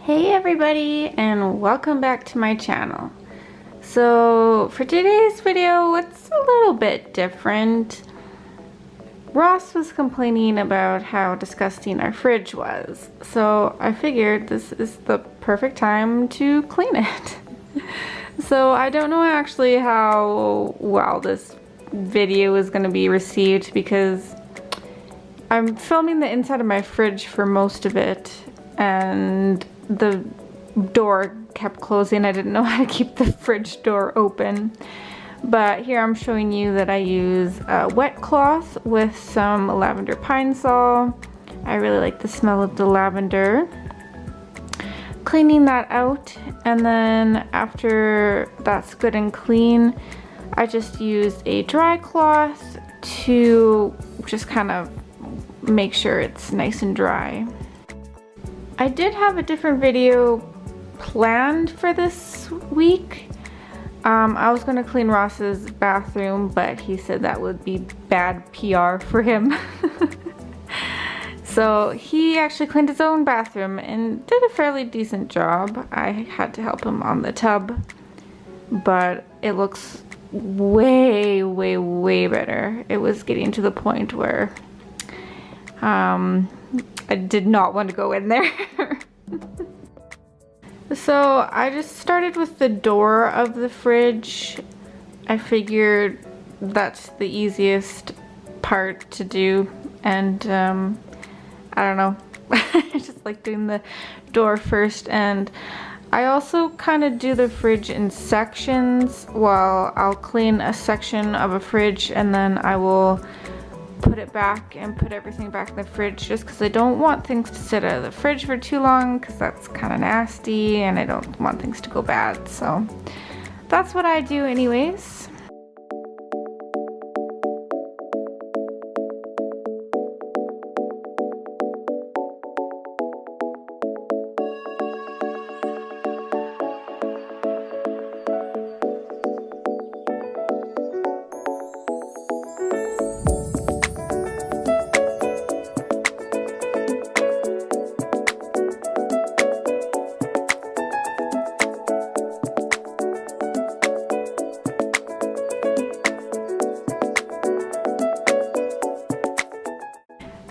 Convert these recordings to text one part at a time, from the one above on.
Hey everybody, and welcome back to my channel. So for today's video, it's a little bit different. Ross was complaining about how disgusting our fridge was, so I figured this is the perfect time to clean it. So I don't know actually how well this video is going to be received because I'm filming the inside of my fridge for most of it, and the door kept closing. I didn't know how to keep the fridge door open. But here I'm showing you that I use a wet cloth with some lavender pine sol. I really like the smell of the lavender. Cleaning that out, and then after that's good and clean, I just used a dry cloth to just kind of make sure it's nice and dry. I did have a different video planned for this week. I was going to clean Ross's bathroom, but he said that would be bad PR for him. So he actually cleaned his own bathroom and did a fairly decent job. I had to help him on the tub, but it looks way, way, way better. It was getting to the point where I did not want to go in there. So I just started with the door of the fridge. I figured that's the easiest part to do, and I don't know, I just like doing the door first. And I also kind of do the fridge in sections. Well, I'll clean a section of a fridge and then I will put it back and put everything back in the fridge, just because I don't want things to sit out of the fridge for too long, because that's kind of nasty and I don't want things to go bad. So that's what I do anyways.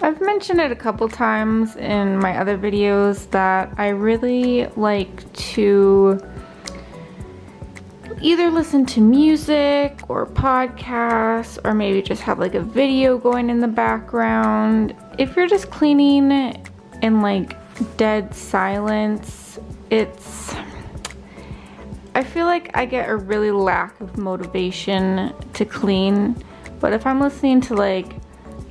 I've mentioned it a couple times in my other videos that I really like to either listen to music or podcasts, or maybe just have like a video going in the background. If you're just cleaning in like dead silence, I feel like I get a really lack of motivation to clean. But if I'm listening to like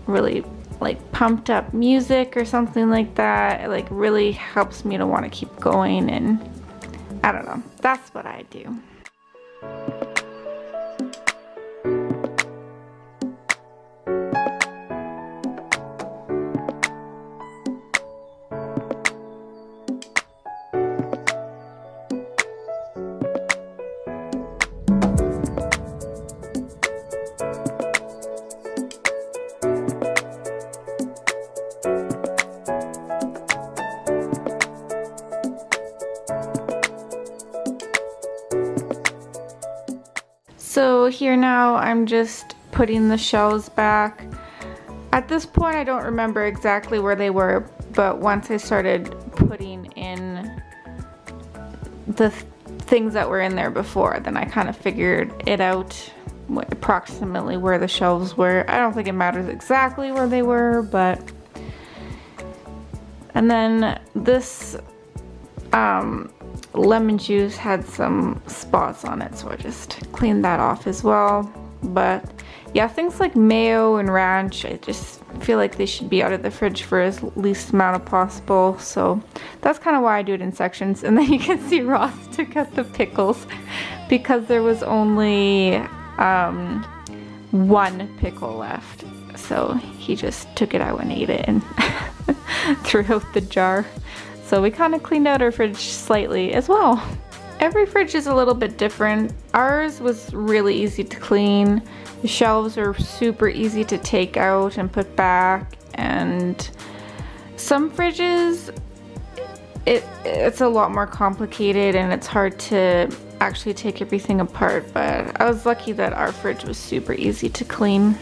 really like pumped up music or something like that, it like really helps me to want to keep going, and I don't know, that's what I do. So here now I'm just putting the shelves back. At this point I don't remember exactly where they were, but once I started putting in the things that were in there before, then I kind of figured it out approximately where the shelves were. I don't think it matters exactly where they were, but... And then this lemon juice had some spots on it, so I just cleaned that off as well. But yeah, things like mayo and ranch, I just feel like they should be out of the fridge for as least amount of possible, so that's kind of why I do it in sections. And then you can see Ross took out the pickles because there was only one pickle left, so he just took it out and ate it and threw out the jar. So we kind of cleaned out our fridge slightly as well. Every fridge is a little bit different. Ours was really easy to clean. The shelves are super easy to take out and put back, and some fridges it's a lot more complicated and it's hard to actually take everything apart, but I was lucky that our fridge was super easy to clean.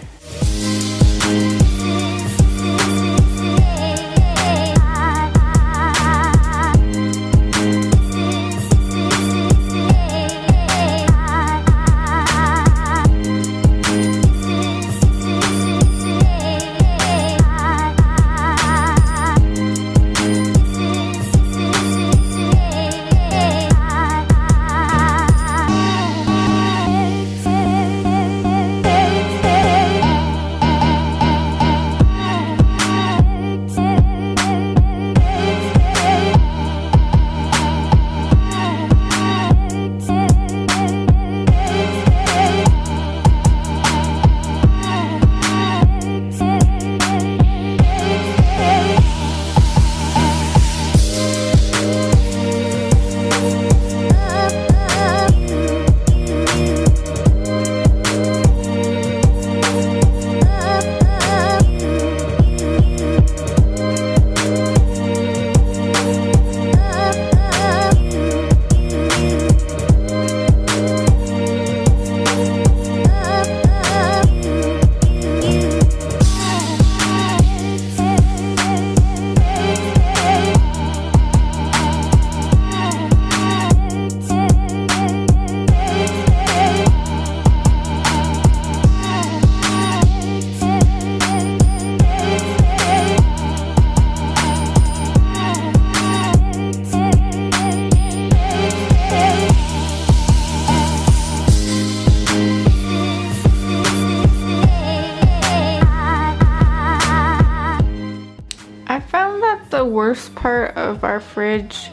The worst part of our fridge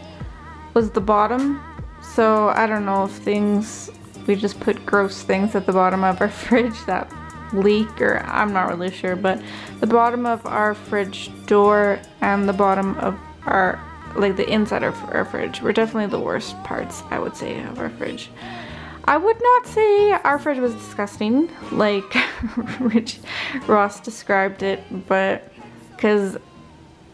was the bottom. So I don't know if we just put gross things at the bottom of our fridge that leak, or I'm not really sure, but the bottom of our fridge door and the bottom of our, like the inside of our fridge, were definitely the worst parts, I would say, of our fridge. I would not say our fridge was disgusting like Ross described it, but because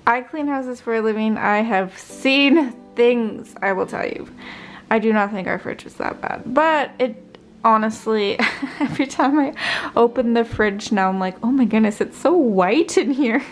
I clean houses for a living, I have seen things, I will tell you. I do not think our fridge was that bad, but it honestly, every time I open the fridge now, I'm like, oh my goodness, it's so white in here.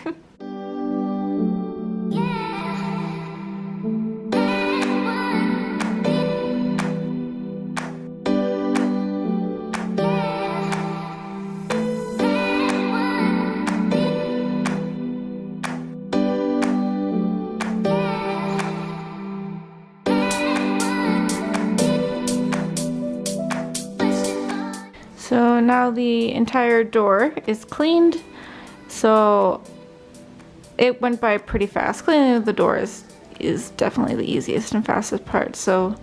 So now the entire door is cleaned, so it went by pretty fast. Cleaning the door is definitely the easiest and fastest part, so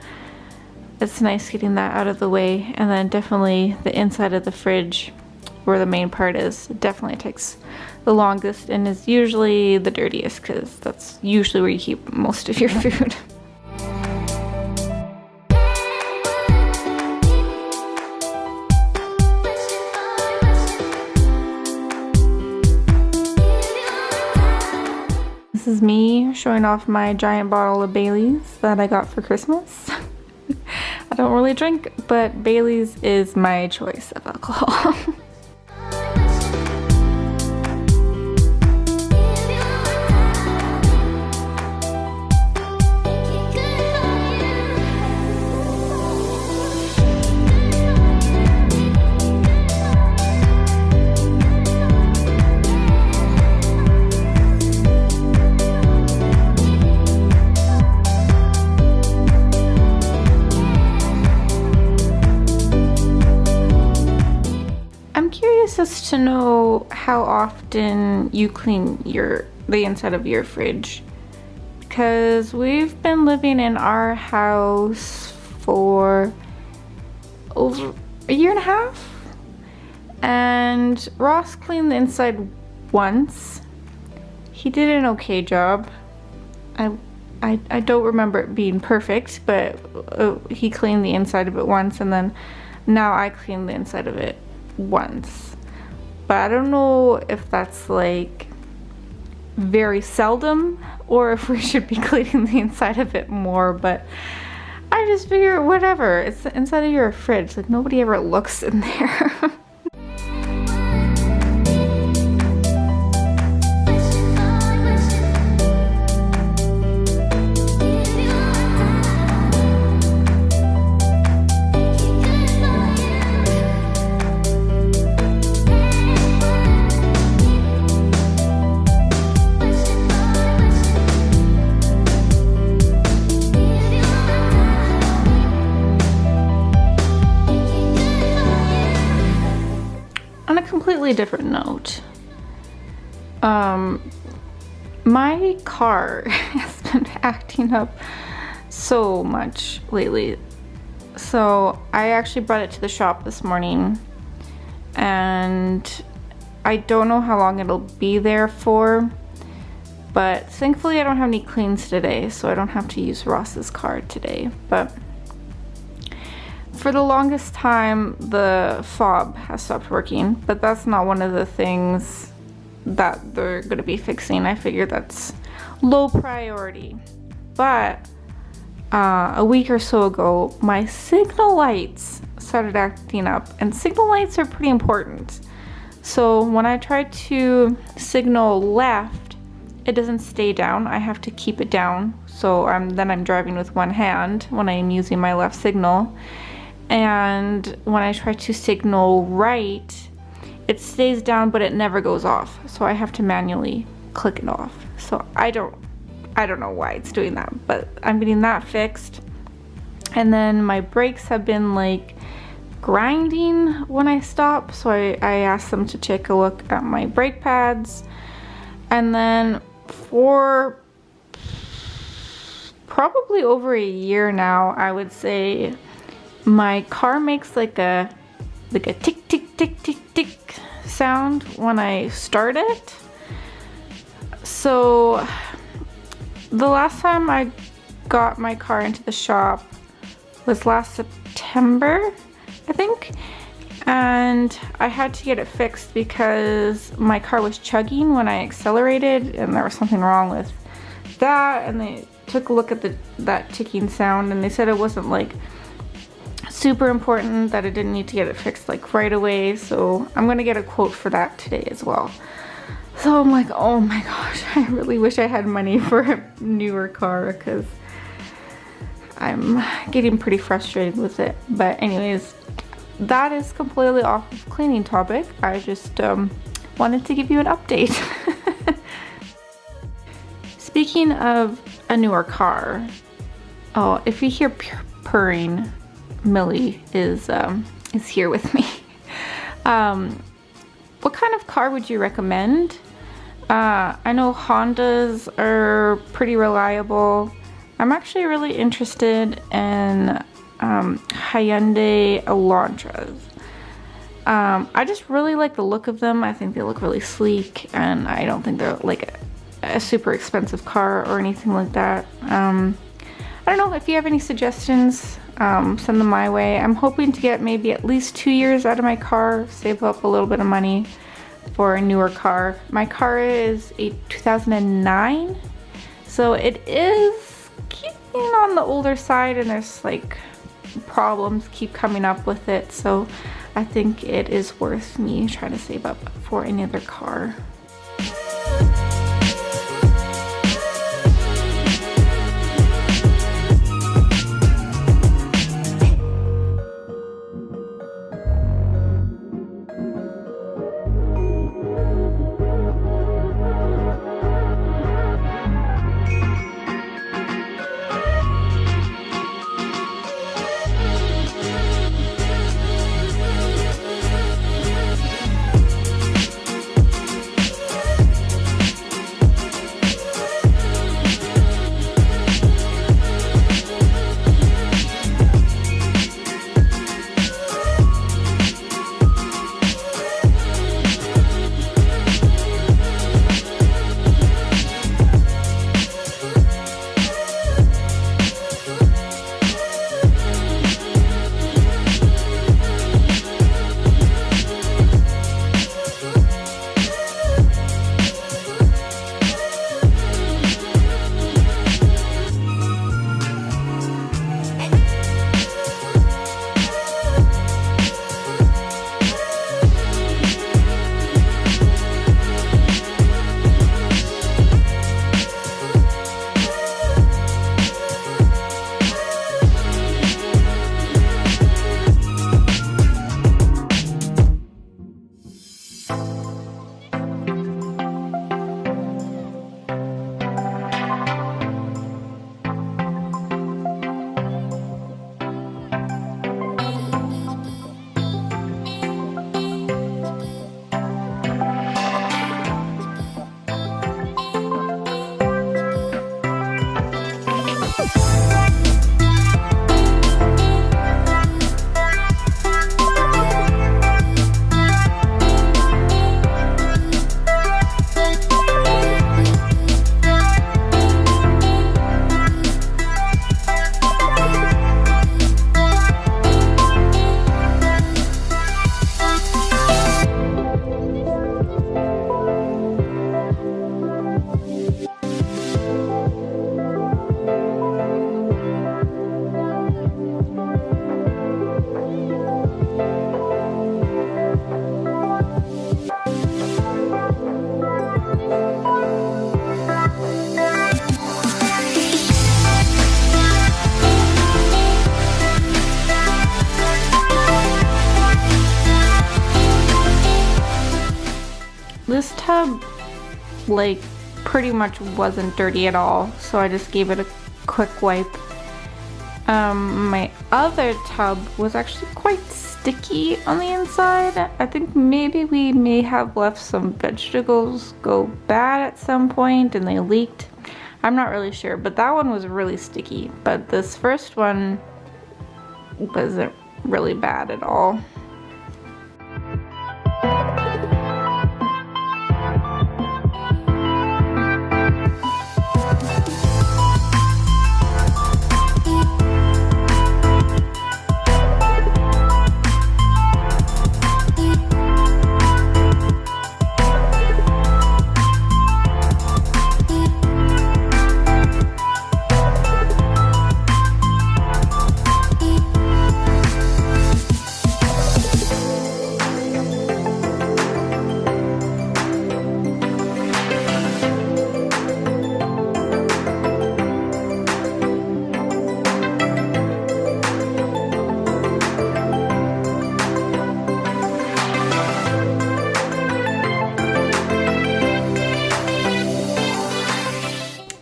it's nice getting that out of the way. And then definitely the inside of the fridge, where the main part is, definitely takes the longest and is usually the dirtiest, because that's usually where you keep most of your food. This is me showing off my giant bottle of Baileys that I got for Christmas. I don't really drink, but Baileys is my choice of alcohol. Us to know how often you clean the inside of your fridge, because we've been living in our house for over a year and a half, and Ross cleaned the inside once. He did an okay job. I don't remember it being perfect, but he cleaned the inside of it once, and then now I clean the inside of it once. But I don't know if that's like very seldom or if we should be cleaning the inside of it more, but I just figure whatever, it's the inside of your fridge, like nobody ever looks in there. Completely different note. My car has been acting up so much lately. So I actually brought it to the shop this morning and I don't know how long it'll be there for, but thankfully I don't have any cleans today, so I don't have to use Ross's car today. But for the longest time, the fob has stopped working, but that's not one of the things that they're gonna be fixing. I figure that's low priority. But a week or so ago, my signal lights started acting up, and signal lights are pretty important. So when I try to signal left, it doesn't stay down. I have to keep it down. So then I'm driving with one hand when I'm using my left signal. And when I try to signal right, it stays down, but it never goes off. So I have to manually click it off. So I don't know why it's doing that, but I'm getting that fixed. And then my brakes have been like grinding when I stop. So I asked them to take a look at my brake pads. And then for probably over a year now, I would say, my car makes like a tick tick tick tick tick sound when I start it. So the last time I got my car into the shop was last September, I think, and I had to get it fixed because my car was chugging when I accelerated and there was something wrong with that, and they took a look at that ticking sound and they said it wasn't like super important, that I didn't need to get it fixed like right away. So I'm gonna get a quote for that today as well. So I'm like, oh my gosh, I really wish I had money for a newer car because I'm getting pretty frustrated with it. But anyways, that is completely off of cleaning topic. I just wanted to give you an update. Speaking of a newer car, oh, if you hear purring, Millie is here with me. What kind of car would you recommend? I know Hondas are pretty reliable. I'm actually really interested in Hyundai Elantras. I just really like the look of them. I think they look really sleek, and I don't think they're like a super expensive car or anything like that. I don't know if you have any suggestions. Send them my way. I'm hoping to get maybe at least 2 years out of my car, save up a little bit of money for a newer car. My car is a 2009, so it is getting on the older side, and there's like problems keep coming up with it, so I think it is worth me trying to save up for another car. This tub, like, pretty much wasn't dirty at all, so I just gave it a quick wipe. My other tub was actually quite sticky on the inside. I think maybe we may have left some vegetables go bad at some point and they leaked. I'm not really sure, but that one was really sticky. But this first one wasn't really bad at all.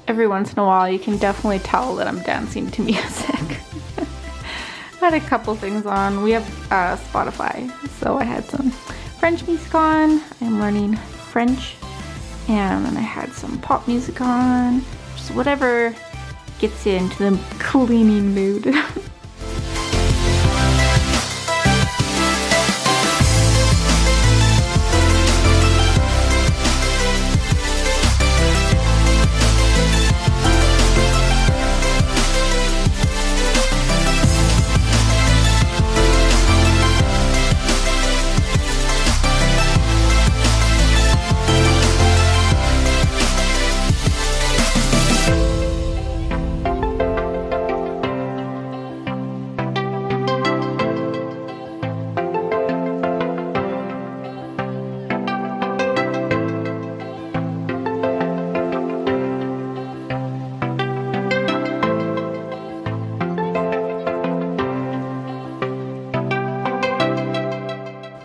Every once in a while you can definitely tell that I'm dancing to music. I had a couple things on. We have Spotify, so I had some French music on. I'm learning French. And then I had some pop music on. Just whatever gets you into the cleaning mood.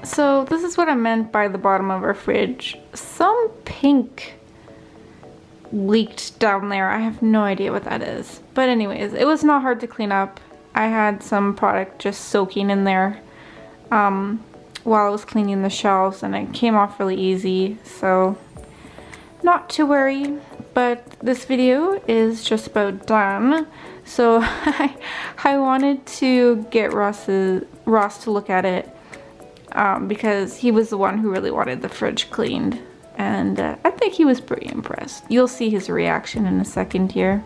So this is what I meant by the bottom of our fridge. Some pink leaked down there. I have no idea what that is. But anyways, it was not hard to clean up. I had some product just soaking in there while I was cleaning the shelves, and it came off really easy. So not to worry. But this video is just about done. So I wanted to get Ross to look at it. Because he was the one who really wanted the fridge cleaned, and I think he was pretty impressed. You'll see his reaction in a second here.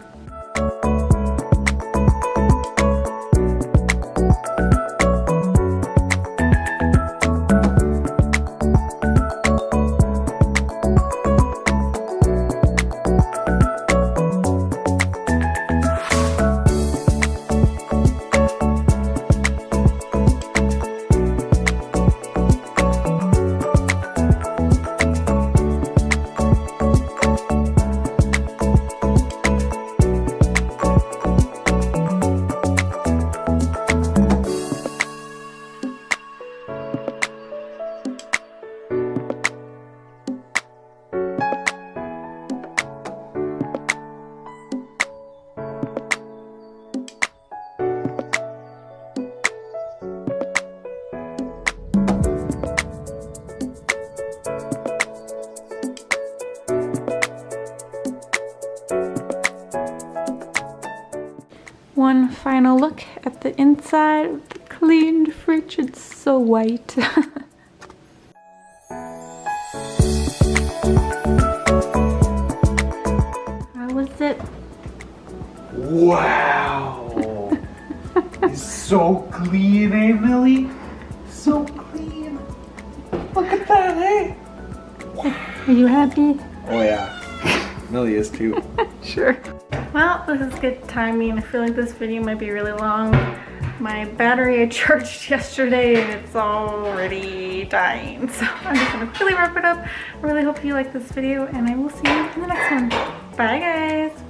one final look at the inside of the cleaned fridge. It's so white. How was it? Wow! It's so clean, eh, Millie? So clean. Look at that, eh? Are you happy? Oh yeah, Millie is too. Sure. Well, this is good timing. I feel like this video might be really long. My battery I charged yesterday and it's already dying. So I'm just gonna quickly wrap it up. I really hope you like this video and I will see you in the next one. Bye guys!